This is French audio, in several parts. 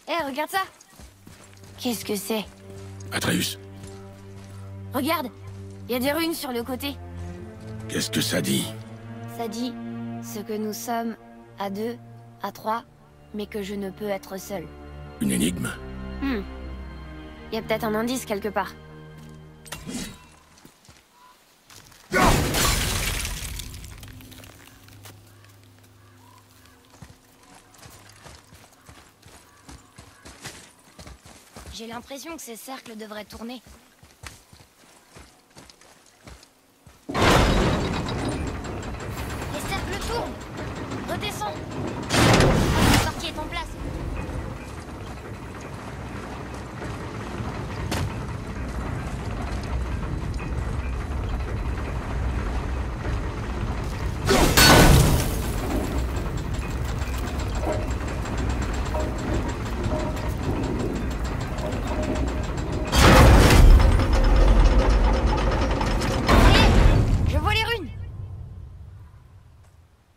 Hé, regarde ça. Qu'est-ce que c'est? Atreus, Regarde, il y a des runes sur le côté. qu'est-ce que ça dit? Ça dit ce que nous sommes à 2, à 3, mais que je ne peux être seul. Une énigme? Il y a peut-être un indice quelque part. J'ai l'impression que ces cercles devraient tourner. Les cercles tournent! Redescends! La partie est en place.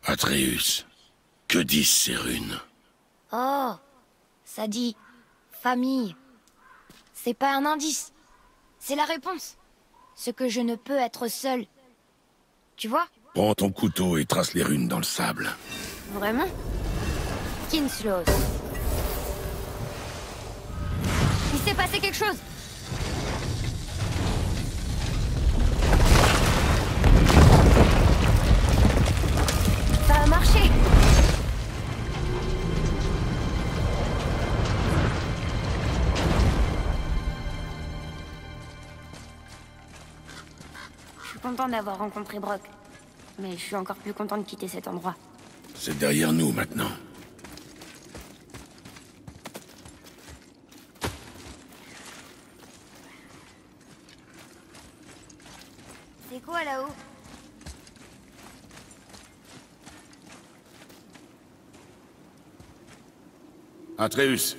Atreus, que disent ces runes? Oh, ça dit famille. C'est pas un indice. C'est la réponse. Ce que je ne peux être seul. Tu vois? Prends ton couteau et trace les runes dans le sable. Vraiment? Kinsloth. Il s'est passé quelque chose. Ça a marché. Je suis contente d'avoir rencontré Brok. Mais je suis encore plus contente de quitter cet endroit. C'est derrière nous maintenant. C'est quoi là-haut? Atreus,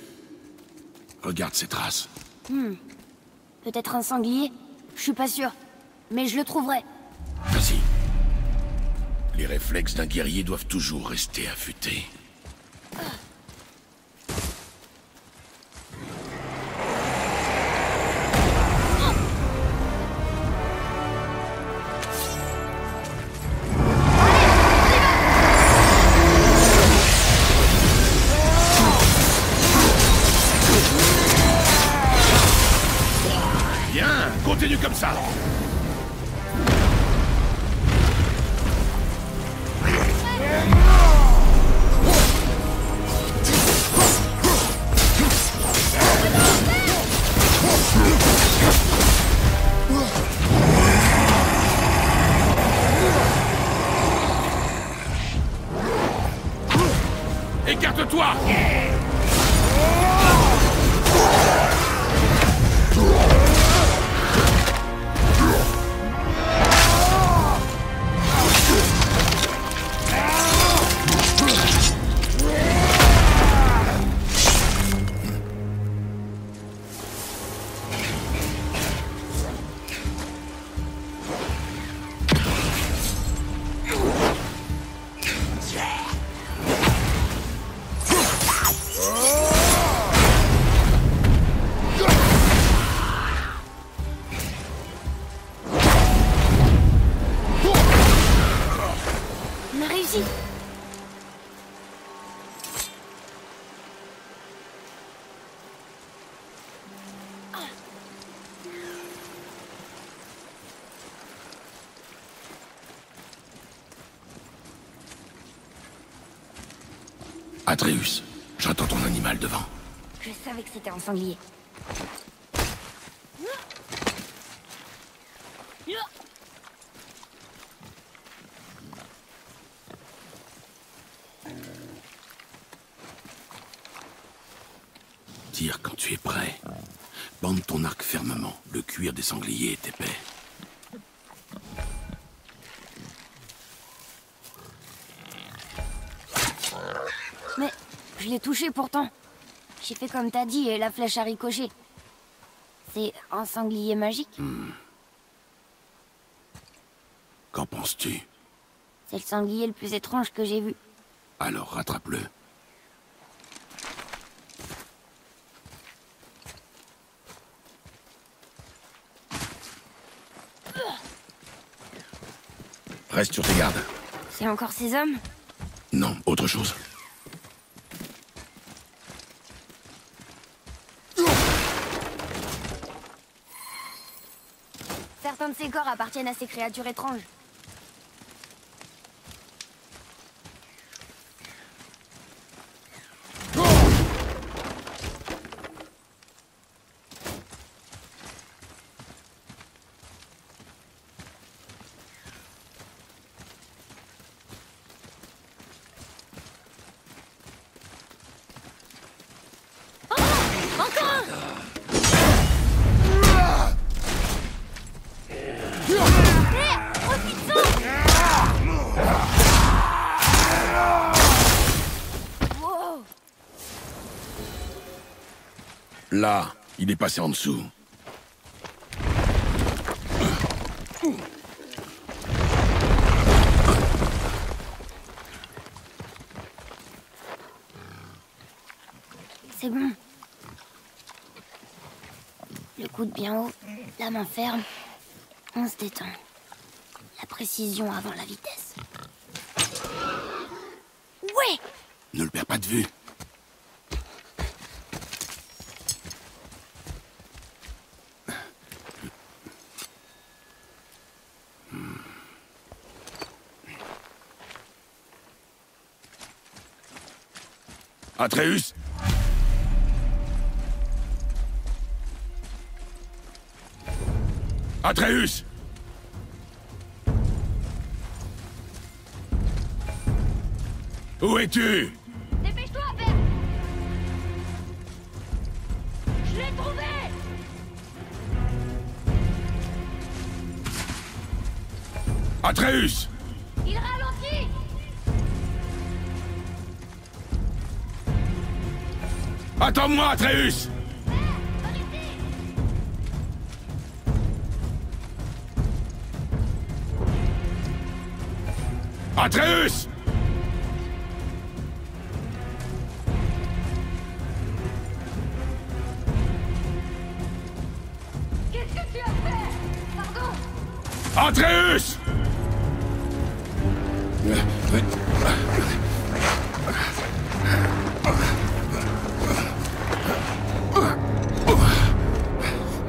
regarde ces traces. Peut-être un sanglier? Je suis pas sûre. Mais je le trouverai. Vas-y. Les réflexes d'un guerrier doivent toujours rester affûtés. Bien, continue comme ça. Écarte-toi! On a réussi. Atreus, j'entends ton animal devant. Je savais que c'était un sanglier. Tire quand tu es prêt. Bande ton arc fermement. Le cuir des sangliers est épais. Mais je l'ai touché pourtant. J'ai fait comme t'as dit et la flèche a ricoché. C'est un sanglier magique? Qu'en penses-tu? C'est le sanglier le plus étrange que j'ai vu. Alors rattrape-le. Reste sur tes gardes. C'est encore ces hommes? Non, autre chose. Certains de ces corps appartiennent à ces créatures étranges. Là, il est passé en dessous. C'est bon. Le coude bien haut, la main ferme. On se détend. La précision avant la vitesse. Ouais! Ne le perds pas de vue. Atreus! Atreus! Où es-tu? Dépêche-toi, Ben! Je l'ai trouvé! Atreus! Il ralentit! Attends-moi, Atreus! Par ici! Atreus! Qu'est-ce que tu as fait? Pardon! Atreus!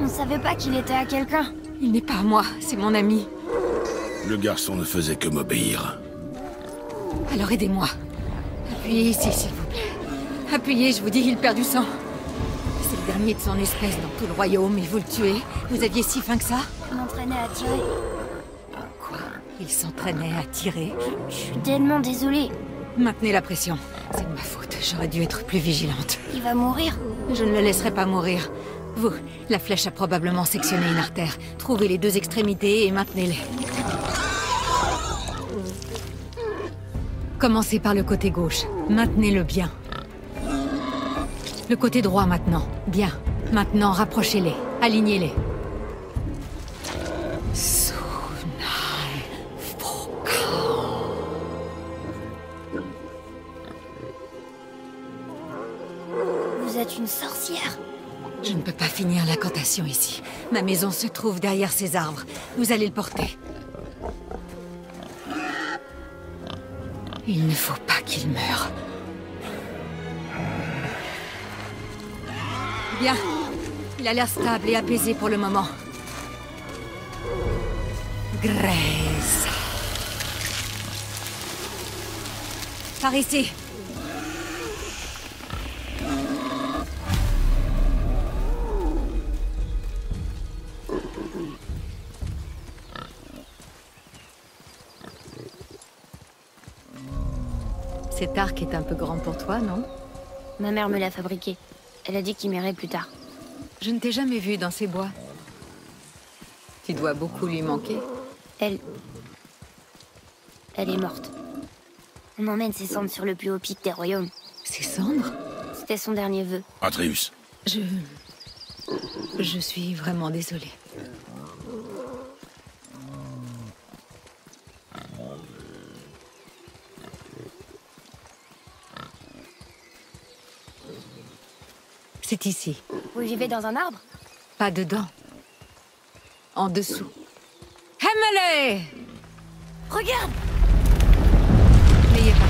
On savait pas qu'il était à quelqu'un. Il n'est pas à moi, c'est mon ami. Le garçon ne faisait que m'obéir. Alors aidez-moi. Appuyez ici, s'il vous plaît. Appuyez, je vous dis, il perd du sang. C'est le dernier de son espèce dans tout le royaume, et vous le tuez. Vous aviez si faim que ça? Je m'entraînais à tirer. Quoi? Il s'entraînait à tirer? Je suis tellement désolée. Maintenez la pression. C'est de ma faute, j'aurais dû être plus vigilante. Il va mourir. Je ne le laisserai pas mourir. Vous, la flèche a probablement sectionné une artère. Trouvez les deux extrémités et maintenez-les. Commencez par le côté gauche. Maintenez-le bien. Le côté droit maintenant. Bien. Maintenant, rapprochez-les. Alignez-les. Vous êtes une sorcière. Je ne peux pas finir l'incantation ici. Ma maison se trouve derrière ces arbres. Vous allez le porter. Il ne faut pas qu'il meure. Bien. Il a l'air stable et apaisé pour le moment. Grace. Par ici. Cet arc est un peu grand pour toi, non? Ma mère me l'a fabriqué. Elle a dit qu'il m'irait plus tard. Je ne t'ai jamais vu dans ces bois. Tu dois beaucoup lui manquer. Elle est morte. On emmène ses cendres sur le plus haut pic des royaumes. Ses cendres? C'était son dernier vœu. Atreus. Je suis vraiment désolée. C'est ici. Vous vivez dans un arbre? Pas dedans. En dessous. Hemele! Regarde! N'ayez pas peur.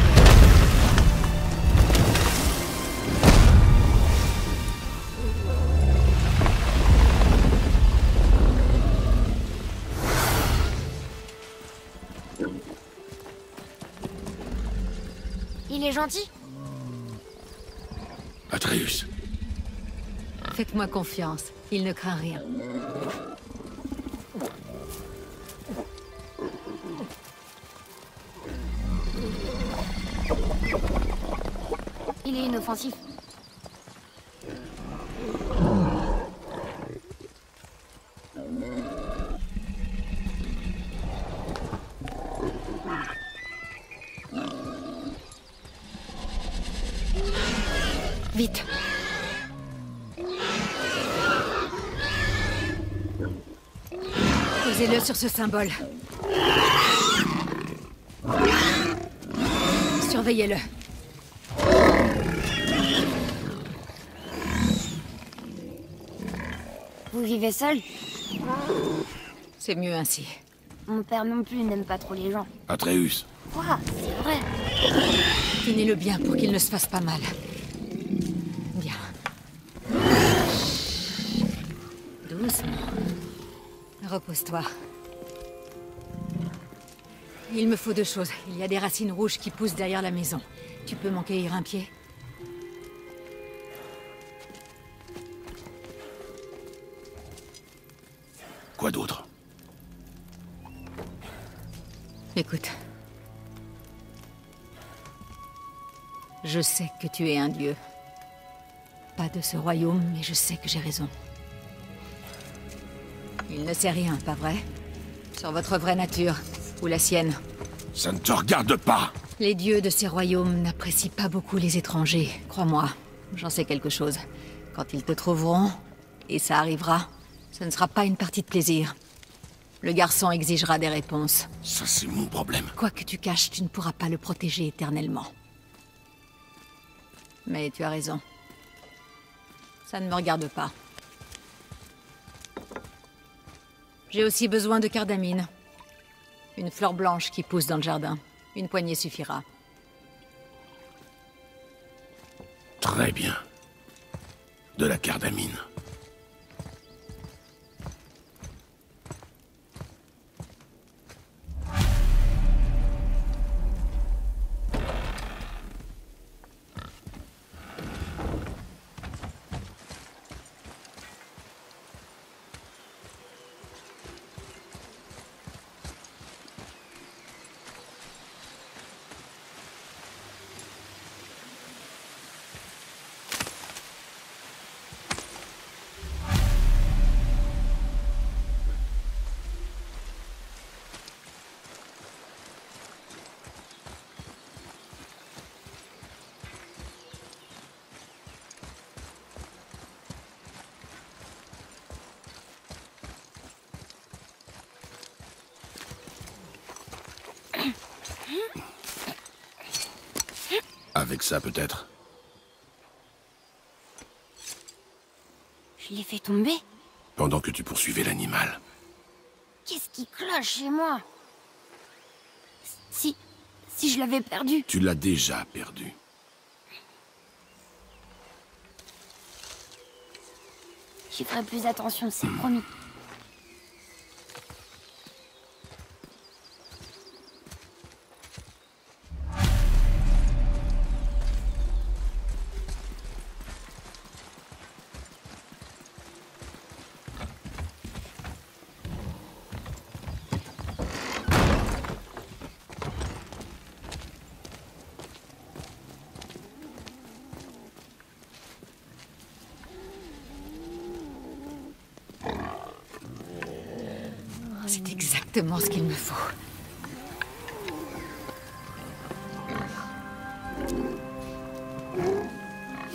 Il est gentil? Atreus. Faites-moi confiance, il ne craint rien. Il est inoffensif. Vite. Posez-le sur ce symbole. Surveillez-le. Vous vivez seul? C'est mieux ainsi. Mon père non plus n'aime pas trop les gens. Atreus. Quoi? C'est vrai. Tenez-le bien pour qu'il ne se fasse pas mal. Bien. Doucement. Repose-toi. Il me faut deux choses. Il y a des racines rouges qui poussent derrière la maison. Tu peux m'en cueillir un pied? Quoi d'autre? Écoute. Je sais que tu es un dieu. Pas de ce royaume, mais je sais que j'ai raison. Il ne sait rien, pas vrai? Sur votre vraie nature, ou la sienne. Ça ne te regarde pas! Les dieux de ces royaumes n'apprécient pas beaucoup les étrangers, crois-moi. J'en sais quelque chose. Quand ils te trouveront, et ça arrivera, ce ne sera pas une partie de plaisir. Le garçon exigera des réponses. Ça, c'est mon problème. Quoi que tu caches, tu ne pourras pas le protéger éternellement. Mais tu as raison. Ça ne me regarde pas. J'ai aussi besoin de cardamine. Une fleur blanche qui pousse dans le jardin. Une poignée suffira. Très bien. De la cardamine. Avec ça, peut-être. Je l'ai fait tomber? Pendant que tu poursuivais l'animal. Qu'est-ce qui cloche chez moi? Si je l'avais perdu. Tu l'as déjà perdu. J'y ferai plus attention, c'est promis. C'est exactement ce qu'il me faut.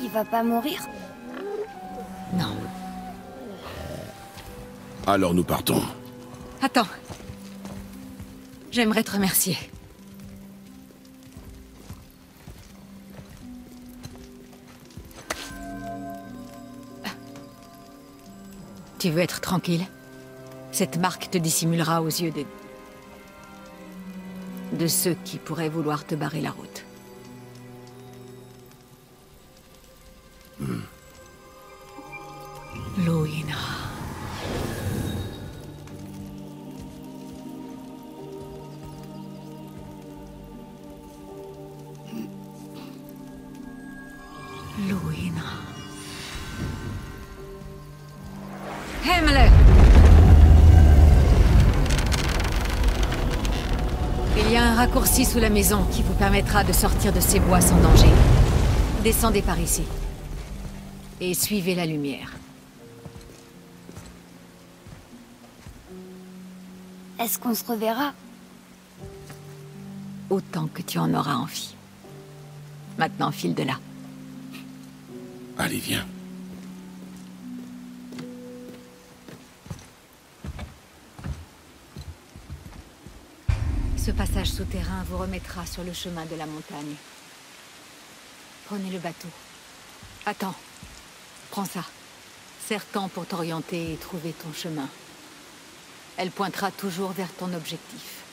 Il va pas mourir? Non. Alors nous partons. Attends. J'aimerais te remercier. Tu veux être tranquille? Cette marque te dissimulera aux yeux de... de ceux qui pourraient vouloir te barrer la route. Loina. Loina. Himmler! Il y a un raccourci sous la maison qui vous permettra de sortir de ces bois sans danger. Descendez par ici. Et suivez la lumière. Est-ce qu'on se reverra? Autant que tu en auras envie. Maintenant, file de là. Allez, viens. Ce passage souterrain vous remettra sur le chemin de la montagne. Prenez le bateau. Attends. Prends ça. Serre-t'en pour t'orienter et trouver ton chemin. Elle pointera toujours vers ton objectif.